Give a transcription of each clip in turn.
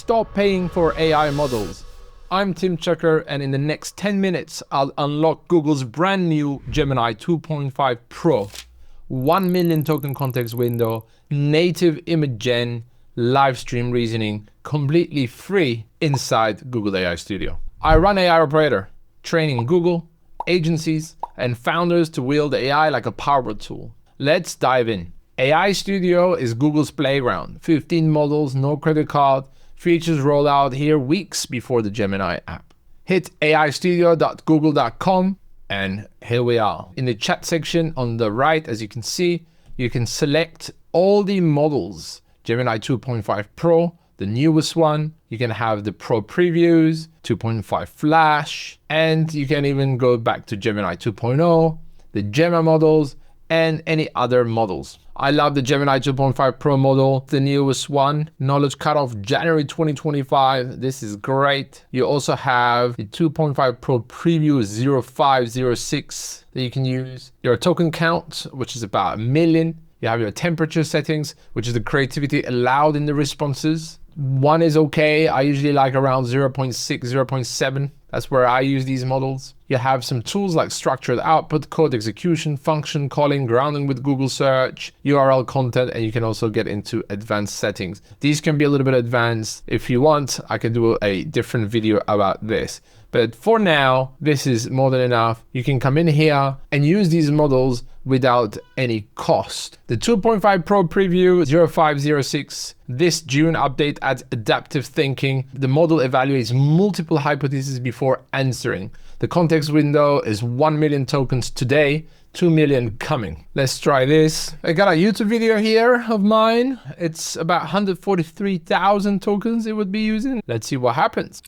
stop paying for AI models. I'm Tim Cakir, and in the next 10 minutes, I'll unlock Google's brand new Gemini 2.5 Pro, 1 million token context window, native image gen, live stream reasoning, completely free inside Google AI Studio. I run AI Operator, training Google, agencies, and founders to wield AI like a power tool. Let's dive in. AI Studio is Google's playground. 15 models, no credit card. Features roll out here weeks before the Gemini app. Hit aistudio.google.com and here we are. In the chat section on the right, as you can see, you can select all the models. Gemini 2.5 Pro, the newest one. You can have the Pro previews, 2.5 Flash, and you can even go back to Gemini 2.0, the Gemma models, and any other models. I love the Gemini 2.5 Pro model, the newest one. Knowledge cutoff January 2025. This is great. You also have the 2.5 Pro preview 0506 that you can use. Your token count, which is about 1 million. You have your temperature settings, which is the creativity allowed in the responses. One is okay. I usually like around 0.6, 0.7. That's where I use these models. You have some tools like structured output, code execution, function calling, grounding with Google search, URL content, and you can also get into advanced settings. These can be a little bit advanced. If you want, I can do a different video about this. But for now, this is more than enough. You can come in here and use these models without any cost. The 2.5 Pro preview 0506, this June update adds adaptive thinking. The model evaluates multiple hypotheses before answering. The context window is 1 million tokens today, 2 million coming. Let's try this. I got a YouTube video here of mine. It's about 143,000 tokens it would be using. Let's see what happens.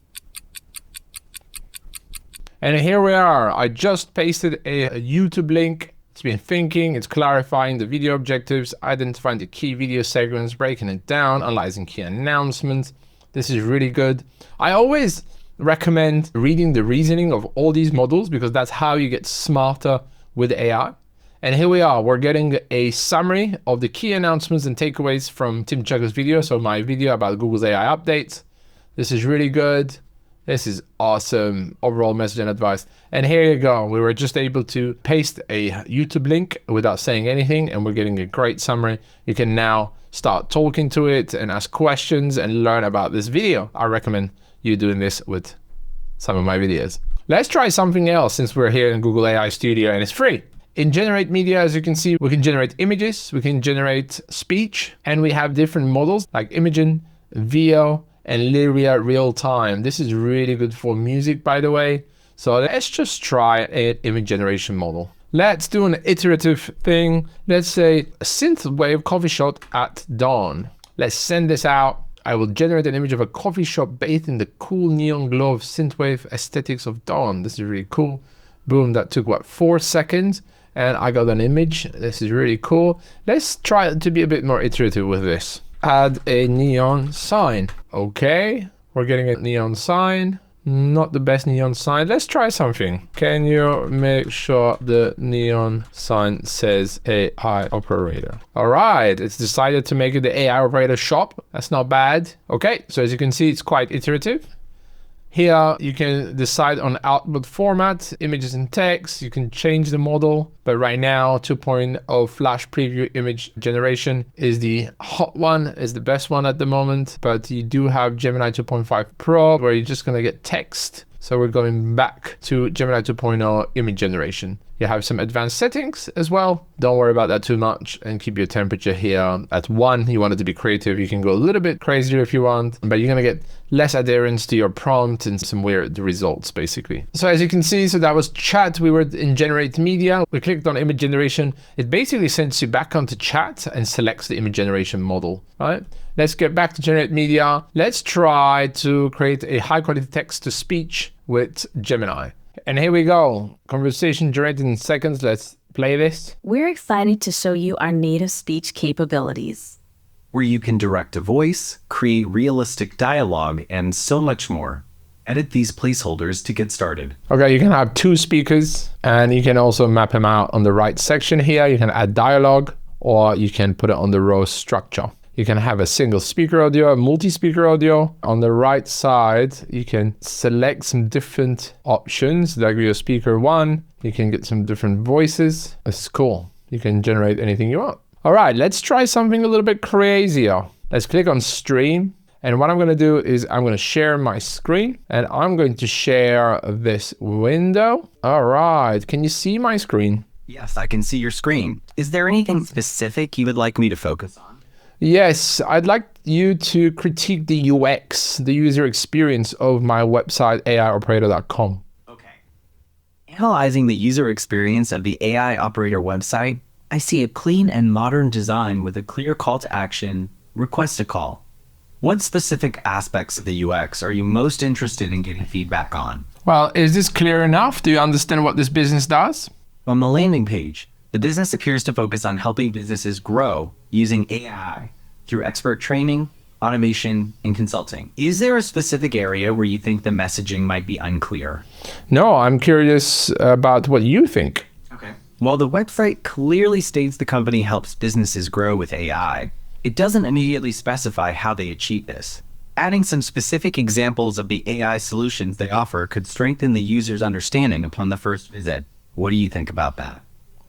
And here we are. I just pasted a YouTube link. It's been thinking, it's clarifying the video objectives, identifying the key video segments, breaking it down, analyzing key announcements. This is really good. I always recommend reading the reasoning of all these models because that's how you get smarter with AI. And here we are. We're getting a summary of the key announcements and takeaways from Tim Cakir's video. So my video about Google's AI updates. This is really good. This is awesome. Overall message and advice. And here you go. We were just able to paste a YouTube link without saying anything, and we're getting a great summary. You can now start talking to it and ask questions and learn about this video. I recommend you doing this with some of my videos. Let's try something else since we're here in Google AI Studio and it's free. In Generate Media, as you can see, we can generate images, we can generate speech, and we have different models like Imagen, VO, and Lyria real time. This is really good for music, by the way. So let's just try an image generation model. Let's do an iterative thing. Let's say a synthwave coffee shop at dawn. Let's send this out. I will generate an image of a coffee shop bathed in the cool neon glow of synthwave aesthetics of dawn. This is really cool. Boom, that took what, 4 seconds? And I got an image. This is really cool. Let's try to be a bit more iterative with this. Add a neon sign. Okay, we're getting a neon sign. Not the best neon sign. Let's try something. Can you make sure the neon sign says AI Operator? All right, it's decided to make it the AI Operator shop. That's not bad. Okay, so as you can see, it's quite iterative. Here you can decide on output format, images and text. You can change the model, but right now 2.0 Flash preview image generation is the hot one, is the best one at the moment. But you do have Gemini 2.5 Pro where you're just gonna get text. So we're going back to Gemini 2.0 image generation. You have some advanced settings as well. Don't worry about that too much and keep your temperature here at 1. You want it to be creative. You can go a little bit crazier if you want, but you're gonna get less adherence to your prompt and some weird results basically. So as you can see, so that was chat. We were in Generate Media. We clicked on image generation. It basically sends you back onto chat and selects the image generation model, right? Let's get back to Generate Media. Let's try to create a high quality text to speech with Gemini. And here we go. Conversation generated in seconds. Let's play this. We're excited to show you our native speech capabilities, where you can direct a voice, create realistic dialogue, and so much more. Edit these placeholders to get started. Okay, you can have 2 speakers and you can also map them out on the right section here. You can add dialogue or you can put it on the row structure. You can have a single speaker audio, a multi-speaker audio. On the right side, you can select some different options, like your speaker 1. You can get some different voices. This is cool. You can generate anything you want. All right, let's try something a little bit crazier. Let's click on stream. And what I'm going to do is I'm going to share my screen and I'm going to share this window. All right. Can you see my screen? Yes, I can see your screen. Is there anything specific you would like me to focus on? Yes, I'd like you to critique the UX, the user experience of my website, AIoperator.com. Okay. Analyzing the user experience of the AI Operator website, I see a clean and modern design with a clear call to action, request a call. What specific aspects of the UX are you most interested in getting feedback on? Well, is this clear enough? Do you understand what this business does? On the landing page, the business appears to focus on helping businesses grow using AI through expert training, automation, and consulting. Is there a specific area where you think the messaging might be unclear? No, I'm curious about what you think. Okay. While the website clearly states the company helps businesses grow with AI, it doesn't immediately specify how they achieve this. Adding some specific examples of the AI solutions they offer could strengthen the user's understanding upon the first visit. What do you think about that?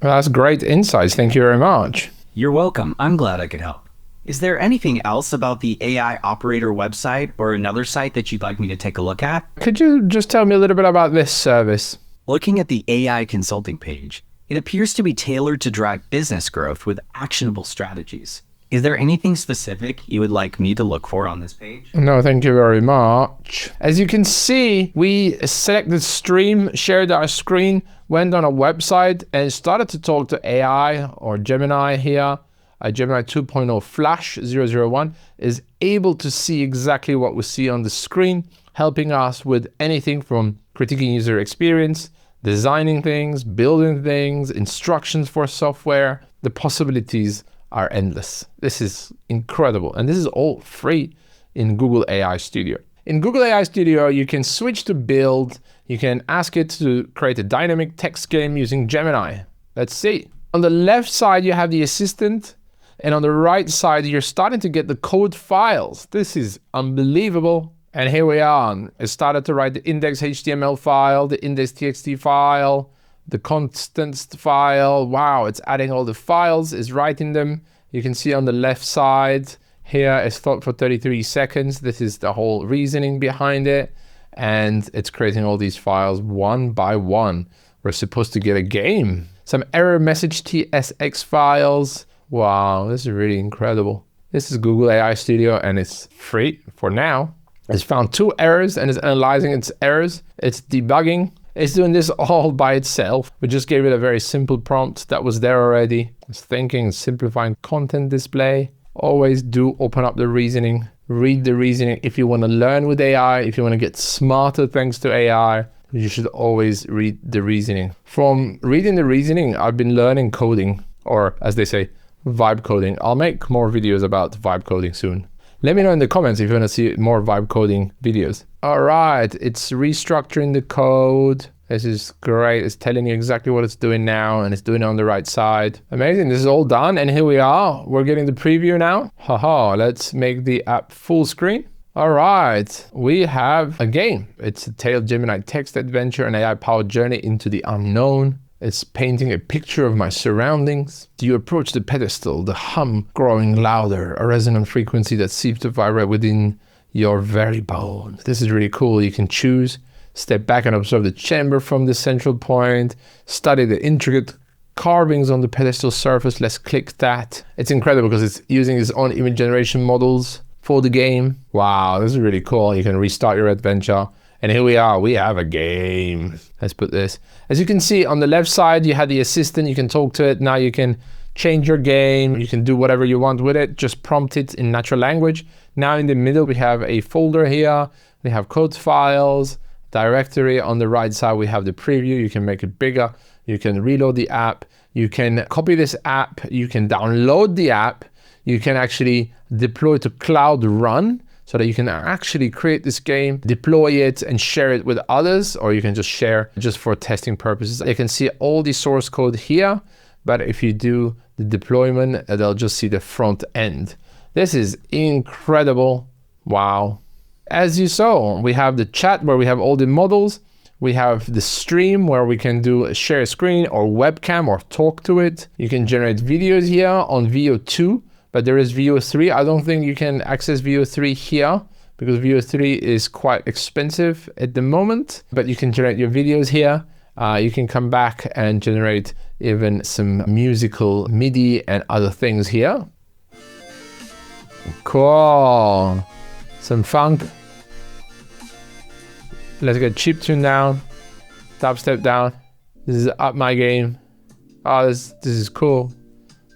Well, that's great insights. Thank you very much. You're welcome. I'm glad I could help. Is there anything else about the AI Operator website or another site that you'd like me to take a look at? Could you just tell me a little bit about this service? Looking at the AI consulting page, it appears to be tailored to drive business growth with actionable strategies. Is there anything specific you would like me to look for on this page? No, thank you very much. As you can see, we selected stream, shared our screen, went on a website and started to talk to AI or Gemini here. Gemini 2.0 Flash 001 is able to see exactly what we see on the screen, helping us with anything from critiquing user experience, designing things, building things, instructions for software. The possibilities are endless. This is incredible. And this is all free in Google AI Studio. In Google AI Studio, you can switch to build. You can ask it to create a dynamic text game using Gemini. Let's see. On the left side, you have the assistant. And on the right side, you're starting to get the code files. This is unbelievable. And here we are. I started to write the index HTML file, the index.txt file, the constants file. Wow, it's adding all the files, it's writing them. You can see on the left side here, it's thought for 33 seconds. This is the whole reasoning behind it. And it's creating all these files one by one. We're supposed to get a game. Some error message TSX files. Wow, this is really incredible. This is Google AI Studio and it's free for now. It's found 2 errors and is analyzing its errors. It's debugging. It's doing this all by itself. We just gave it a very simple prompt that was there already. It's thinking, simplifying content display. Always do open up the reasoning, read the reasoning. If you want to learn with AI, if you want to get smarter thanks to AI, you should always read the reasoning. From reading the reasoning, I've been learning coding, or as they say, vibe coding. I'll make more videos about vibe coding soon. Let me know in the comments if you want to see more vibe coding videos. All right, it's restructuring the code. This is great. It's telling you exactly what it's doing now and it's doing it on the right side. Amazing, this is all done and here we are. We're getting the preview now. Haha, let's make the app full screen. All right, we have a game. It's a tailored Gemini text adventure, an AI-powered journey into the unknown. It's painting a picture of my surroundings. You approach the pedestal, the hum growing louder, a resonant frequency that seems to vibrate within your very bones. This is really cool. You can choose, step back and observe the chamber from the central point, study the intricate carvings on the pedestal surface. Let's click that. It's incredible because it's using its own image generation models for the game. Wow, this is really cool. You can restart your adventure. And here we are, we have a game. Let's put this. As you can see on the left side, you had the assistant, you can talk to it. Now you can change your game. You can do whatever you want with it. Just prompt it in natural language. Now in the middle, we have a folder here. We have code files, directory. On the right side, we have the preview. You can make it bigger. You can reload the app. You can copy this app. You can download the app. You can actually deploy to Cloud Run, so that you can actually create this game, deploy it and share it with others, or you can just share just for testing purposes. You can see all the source code here, but if you do the deployment, they'll just see the front end. This is incredible. Wow. As you saw, we have the chat where we have all the models. We have the stream where we can do a share screen or webcam or talk to it. You can generate videos here on Veo 2, but there is Veo 3. I don't think you can access Veo 3 here because Veo 3 is quite expensive at the moment, but you can generate your videos here. You can come back and generate even some musical MIDI and other things here. Cool. Some funk. Let's get chiptune down, dubstep down. This is up my game. Oh, this is cool.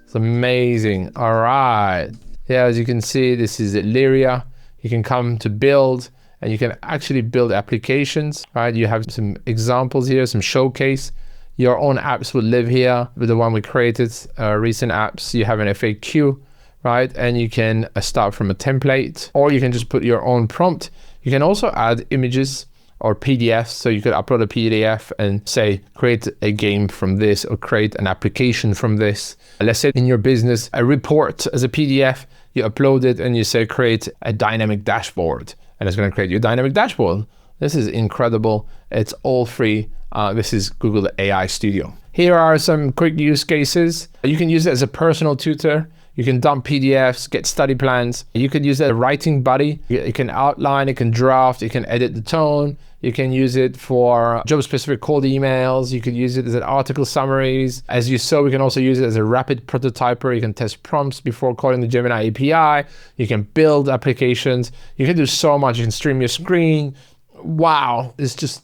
It's amazing. All right. Yeah, as you can see, this is Lyria. You can come to build and you can actually build applications, right? You have some examples here, some showcase. Your own apps will live here with the one we created, recent apps. You have an FAQ, right? And you can start from a template, or you can just put your own prompt. You can also add images or PDFs. So you could upload a PDF and say, create a game from this or create an application from this. Let's say in your business, a report as a PDF, you upload it and you say, create a dynamic dashboard. And it's going to create your dynamic dashboard. This is incredible. It's all free. This is Google AI Studio. Here are some quick use cases. You can use it as a personal tutor. You can dump PDFs, get study plans. You could use it as a writing buddy. You can outline, you can draft, you can edit the tone. You can use it for job-specific cold emails. You could use it as an article summaries. As you saw, we can also use it as a rapid prototyper. You can test prompts before calling the Gemini API. You can build applications. You can do so much. You can stream your screen. Wow, there's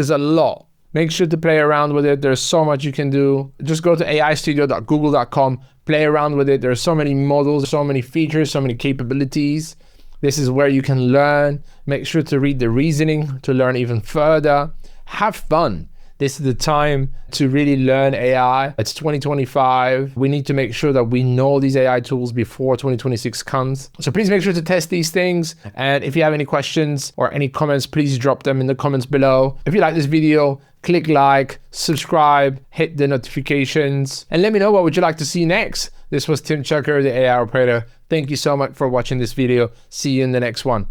a lot. Make sure to play around with it. There's so much you can do. Just go to aistudio.google.com, play around with it. There's so many models, so many features, so many capabilities. This is where you can learn. Make sure to read the reasoning to learn even further. Have fun. This is the time to really learn AI. It's 2025. We need to make sure that we know these AI tools before 2026 comes. So please make sure to test these things. And if you have any questions or any comments, please drop them in the comments below. If you like this video, click like, subscribe, hit the notifications, and let me know what would you like to see next. This was Tim Cakir, the AI operator. Thank you so much for watching this video. See you in the next one.